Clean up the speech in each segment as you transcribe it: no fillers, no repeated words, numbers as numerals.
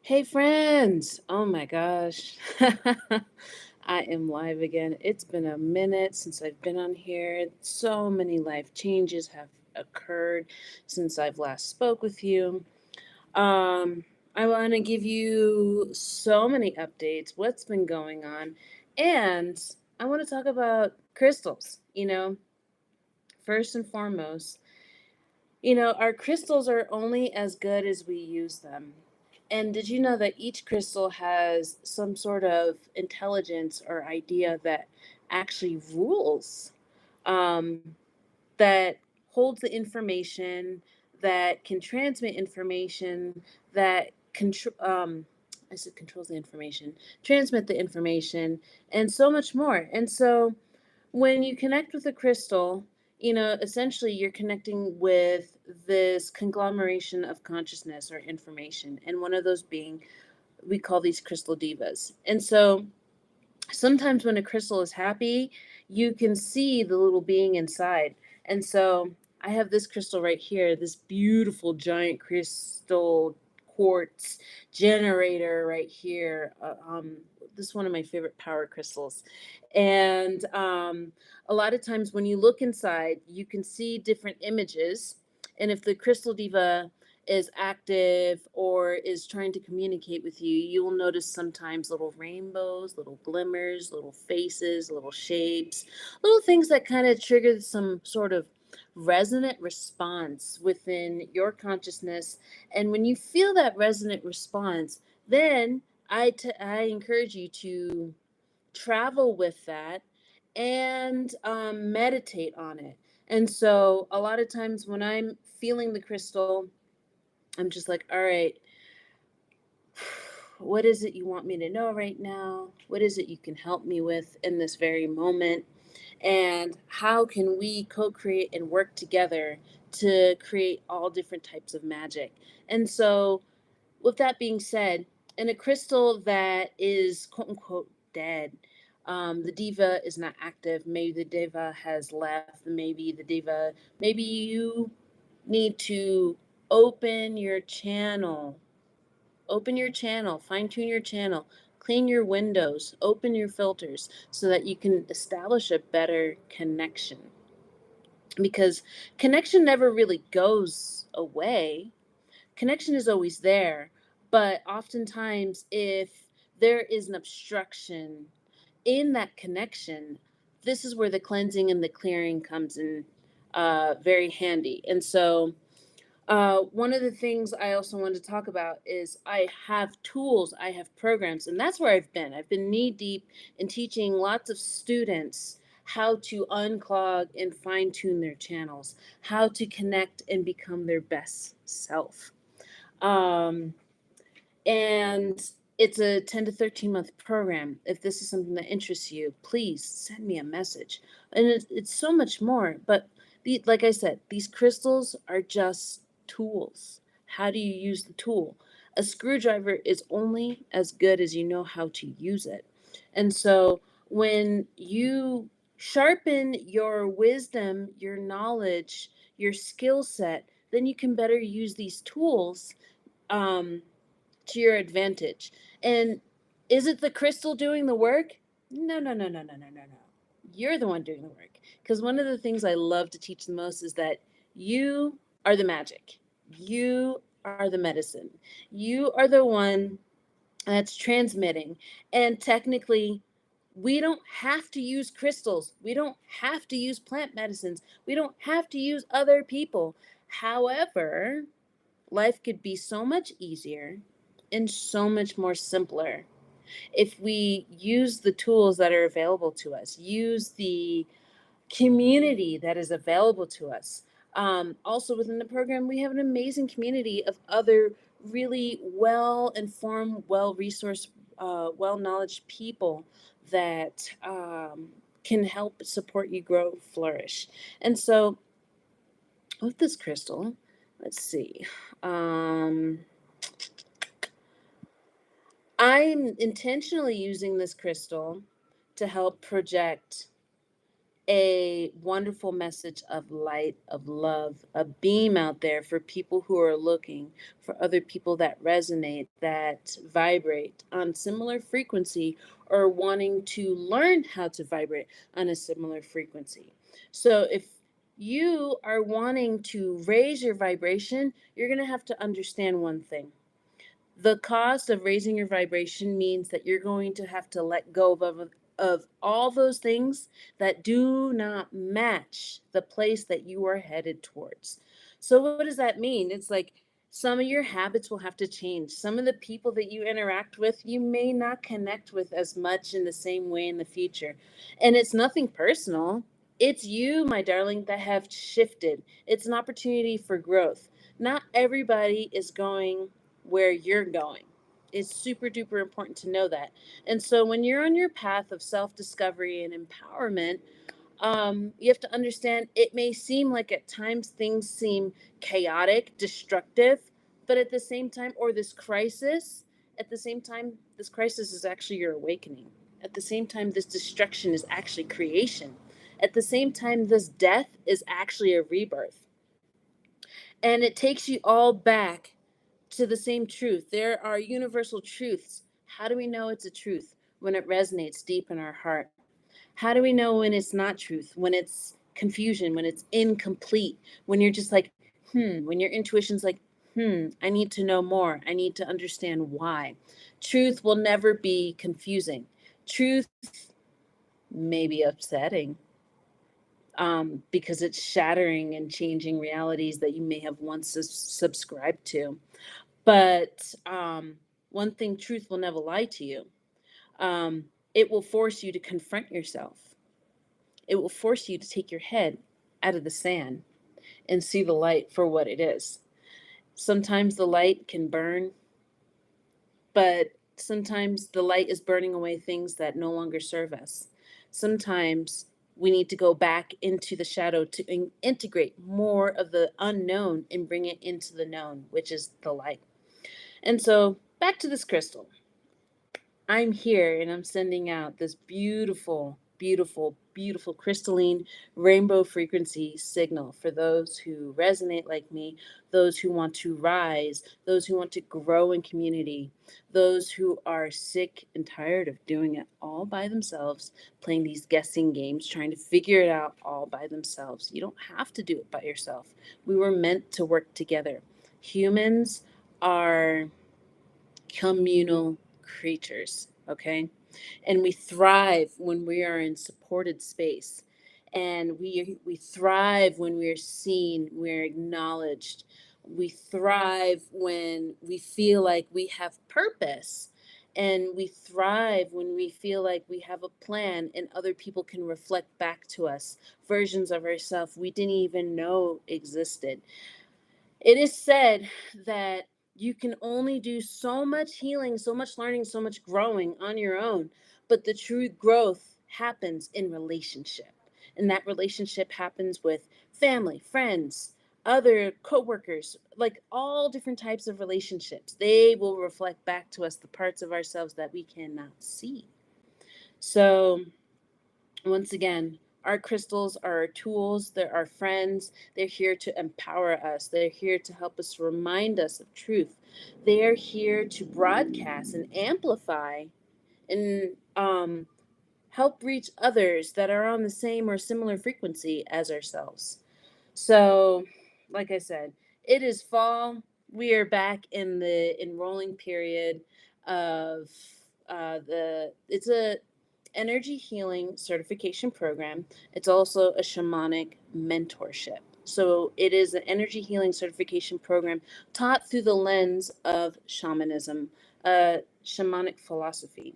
Hey friends! Oh my gosh. I am live again. It's been a minute since I've been on here. So many life changes have occurred since I've last spoke with you. Um, I want to give you so many updates, what's been going on, and I want to talk about crystals. First and foremost, our crystals are only as good as we use them. And did you know that each crystal has some sort of intelligence or idea that actually rules, um, that holds the information, that can transmit information, that I said controls the information, transmit the information, and so much more. And so when you connect with a crystal, essentially you're connecting with this conglomeration of consciousness or information. And one of those being, we call these crystal divas. And so sometimes when a crystal is happy, you can see the little being inside. And so I have this crystal right here, this beautiful giant crystal quartz generator right here. This is one of my favorite power crystals. And a lot of times when you look inside, you can see different images. And if the crystal diva is active or is trying to communicate with you, you will notice sometimes little rainbows, little glimmers, little faces, little shapes, little things that kind of trigger some sort of resonant response within your consciousness. And when you feel that resonant response, then I encourage you to travel with that and meditate on it. And so a lot of times when I'm feeling the crystal, I'm just like, all right, what is it you want me to know right now? What is it you can help me with in this very moment? And how can we co create and work together to create all different types of magic? And so, with that being said, in a crystal that is quote unquote dead, the diva is not active. Maybe the diva has left. Maybe you need to open your channel fine tune your channel, clean your windows, open your filters so that you can establish a better connection. Because connection never really goes away, connection is always there. But oftentimes, if there is an obstruction in that connection, this is where the cleansing and the clearing comes in very handy. And so, one of the things I also wanted to talk about is I have tools, I have programs, and that's where I've been. I've been knee deep in teaching lots of students how to unclog and fine tune their channels, how to connect and become their best self. Um, and it's a 10 to 13 month program. If this is something that interests you, please send me a message. And it's so much more. But like I said, these crystals are just tools. How do you use the tool? A screwdriver is only as good as you know how to use it. And so when you sharpen your wisdom, your knowledge, your skill set, then you can better use these tools um, to your advantage. And is it the crystal doing the work? No, no, no, no, no, no, no, no. You're the one doing the work. Because one of the things I love to teach the most is that you are the magic. You are the medicine. You are the one that's transmitting. And technically, we don't have to use crystals. We don't have to use plant medicines. We don't have to use other people. However, life could be so much easier and so much more simpler if we use the tools that are available to us, use the community that is available to us. Also, within the program, we have an amazing community of other really well informed, well resourced, well knowledge people that can help support you grow, flourish. And so, with this crystal, let's see. Um, I'm intentionally using this crystal to help project a wonderful message of light, of love, a beam out there for people who are looking, for other people that resonate, that vibrate on similar frequency, or wanting to learn how to vibrate on a similar frequency. So if you are wanting to raise your vibration, you're going to have to understand one thing. The cost of raising your vibration means that you're going to have to let go of all those things that do not match the place that you are headed towards. So, what does that mean? It's like some of your habits will have to change. Some of the people that you interact with, you may not connect with as much in the same way in the future. And it's nothing personal. It's you, my darling, that have shifted. It's an opportunity for growth. Not everybody is going where you're going. It's super duper important to know that. And so when you're on your path of self discovery and empowerment, you have to understand it may seem like at times things seem chaotic, destructive, but at the same time, or this crisis, at the same time, this crisis is actually your awakening. At the same time, this destruction is actually creation. At the same time, this death is actually a rebirth. And it takes you all back to the same truth. There are universal truths. How do we know it's a truth? When it resonates deep in our heart. How do we know when it's not truth? When it's confusion, when it's incomplete, when you're just like, when your intuition's like, I need to know more. I need to understand why. Truth will never be confusing. Truth may be upsetting, because it's shattering and changing realities that you may have once subscribed to. But one thing, truth will never lie to you. It will force you to confront yourself. It will force you to take your head out of the sand and see the light for what it is. Sometimes the light can burn, but sometimes the light is burning away things that no longer serve us. Sometimes we need to go back into the shadow to integrate more of the unknown and bring it into the known, which is the light. And so back to this crystal. I'm here and I'm sending out this beautiful, beautiful, beautiful crystalline rainbow frequency signal for those who resonate like me, those who want to rise, those who want to grow in community, those who are sick and tired of doing it all by themselves, playing these guessing games, trying to figure it out all by themselves. You don't have to do it by yourself. We were meant to work together. Humans are communal creatures, okay? And we thrive when we are in supported space. And we thrive when we're seen, we're acknowledged. We thrive when we feel like we have purpose. And we thrive when we feel like we have a plan and other people can reflect back to us versions of ourselves we didn't even know existed. It is said that you can only do so much healing, so much learning, so much growing on your own, but the true growth happens in relationship. And that relationship happens with family, friends, other coworkers, like all different types of relationships. They will reflect back to us the parts of ourselves that we cannot see. So, once again, our crystals are our tools, they're our friends, they're here to empower us, they're here to help us remind us of truth. They are here to broadcast and amplify and help reach others that are on the same or similar frequency as ourselves. So, like I said, it is fall. We are back in the enrolling period of it's a energy healing certification program. It's also a shamanic mentorship. So it is an energy healing certification program taught through the lens of shamanism, shamanic philosophy.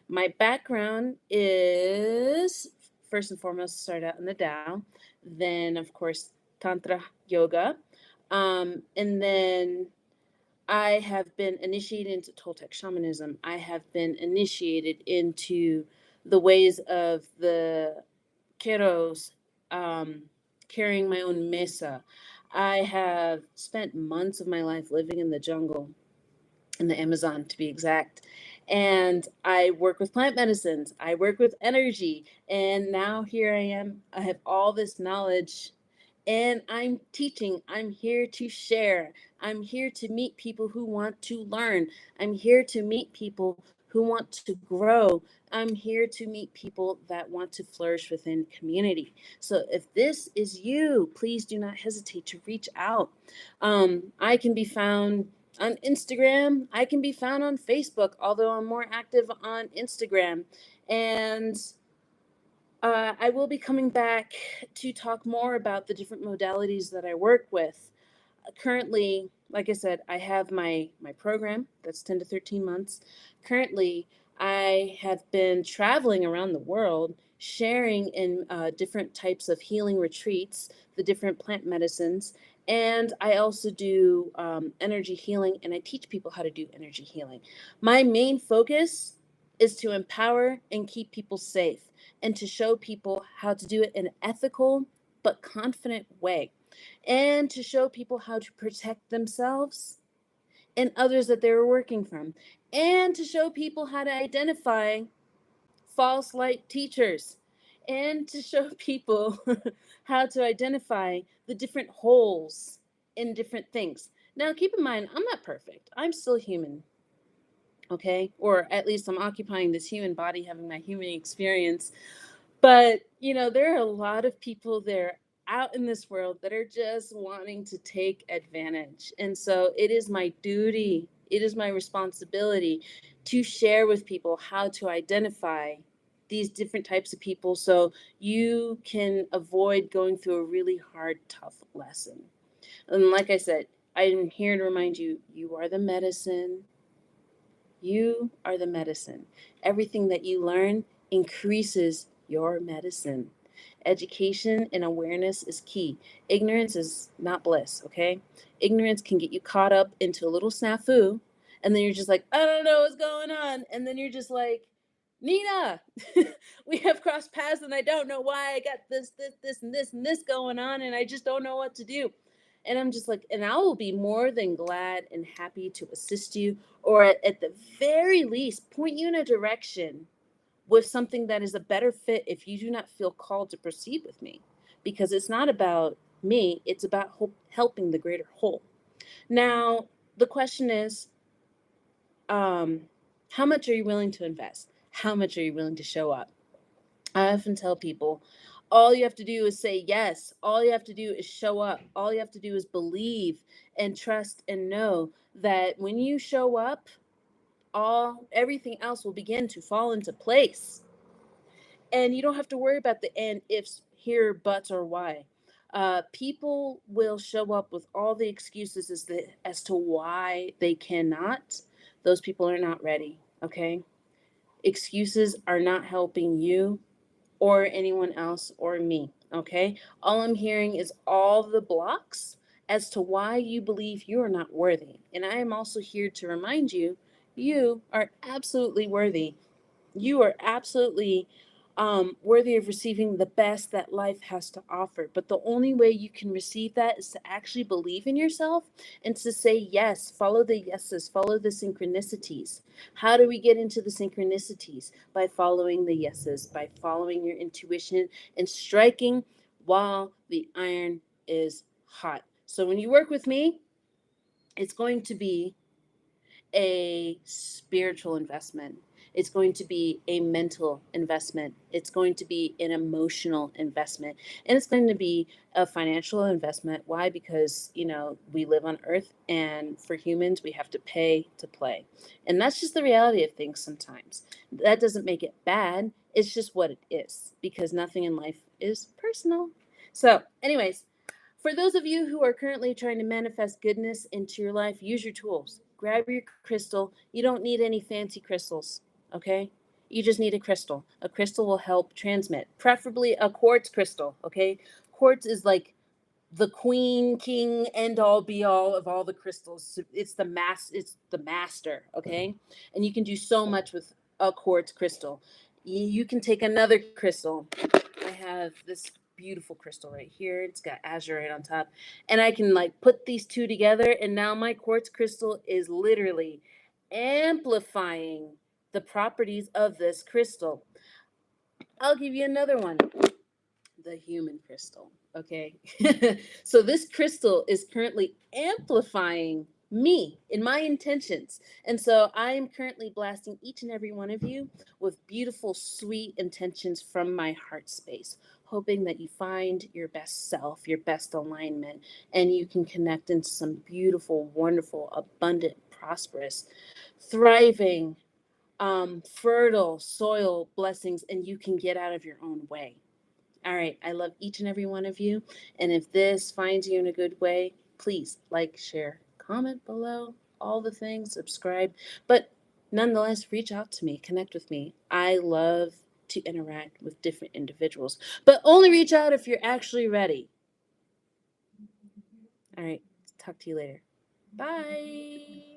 My background is first and foremost start out in the Tao, then of course Tantra yoga. And then I have been initiated into Toltec shamanism. I have been initiated into the ways of the Keros, um, carrying my own mesa. I have spent months of my life living in the jungle, in the Amazon to be exact. And I work with plant medicines, I work with energy, and now here I am. I have all this knowledge and I'm teaching. I'm here to share. I'm here to meet people who want to learn. I'm here to meet people who want to grow. I'm here to meet people that want to flourish within community. So if this is you, please do not hesitate to reach out. I can be found on Instagram. I can be found on Facebook, although I'm more active on Instagram. And I will be coming back to talk more about the different modalities that I work with. Currently, like I said, I have my program that's 10 to 13 months. Currently, I have been traveling around the world sharing in different types of healing retreats, the different plant medicines, and I also do energy healing, and I teach people how to do energy healing. My main focus is to empower and keep people safe and to show people how to do it in an ethical but confident way, and to show people how to protect themselves and others that they were working from, and to show people how to identify false light teachers, and to show people how to identify the different holes in different things. Now, keep in mind, I'm not perfect. I'm still human, okay? Or at least I'm occupying this human body, having my human experience. But, there are a lot of people there out in this world that are just wanting to take advantage. And so it is my duty, it is my responsibility to share with people how to identify these different types of people so you can avoid going through a really hard, tough lesson. And like I said, I'm here to remind you, you are the medicine. You are the medicine. Everything that you learn increases your medicine. Education and awareness is key. Ignorance is not bliss, okay? Ignorance can get you caught up into a little snafu, and then you're just like, I don't know what's going on. And then you're just like, Nina, we have crossed paths, and I don't know why I got this going on, and I just don't know what to do. And I'm just like, and I will be more than glad and happy to assist you, or at the very least, point you in a direction with something that is a better fit if you do not feel called to proceed with me. Because it's not about me, it's about helping the greater whole. Now, the question is, how much are you willing to invest? How much are you willing to show up? I often tell people, all you have to do is say yes. All you have to do is show up. All you have to do is believe and trust and know that when you show up, everything else will begin to fall into place. And you don't have to worry about the and ifs, here, buts, or why. People will show up with all the excuses as to why they cannot. Those people are not ready, okay? Excuses are not helping you or anyone else or me, okay? All I'm hearing is all the blocks as to why you believe you are not worthy. And I am also here to remind you, you are absolutely worthy. You are absolutely worthy of receiving the best that life has to offer. But the only way you can receive that is to actually believe in yourself and to say yes, follow the yeses, follow the synchronicities. How do we get into the synchronicities? By following the yeses, by following your intuition and striking while the iron is hot. So when you work with me, it's going to be a spiritual investment. It's going to be a mental investment. It's going to be an emotional investment. And it's going to be a financial investment. Why? Because, we live on earth, and for humans, we have to pay to play. And that's just the reality of things sometimes. That doesn't make it bad. It's just what it is, because nothing in life is personal. So, anyways, for those of you who are currently trying to manifest goodness into your life, use your tools. Grab your crystal. You don't need any fancy crystals, okay? You just need a crystal. A crystal will help transmit, preferably a quartz crystal, okay? Quartz is like the queen, king, end all, be all of all the crystals. It's the master, okay? And you can do so much with a quartz crystal. You can take another crystal. I have this beautiful crystal right here. It's got azurite on top. And I can put these two together, and now my quartz crystal is literally amplifying the properties of this crystal. I'll give you another one, the human crystal. Okay. So this crystal is currently amplifying me in my intentions. And so I am currently blasting each and every one of you with beautiful, sweet intentions from my heart space, hoping that you find your best self, your best alignment, and you can connect into some beautiful, wonderful, abundant, prosperous, thriving, fertile soil blessings, and you can get out of your own way. All right. I love each and every one of you. And if this finds you in a good way, please like, share, comment below, all the things, subscribe. But nonetheless, reach out to me, connect with me. I love to interact with different individuals, but only reach out if you're actually ready. All right. Talk to you later. Bye.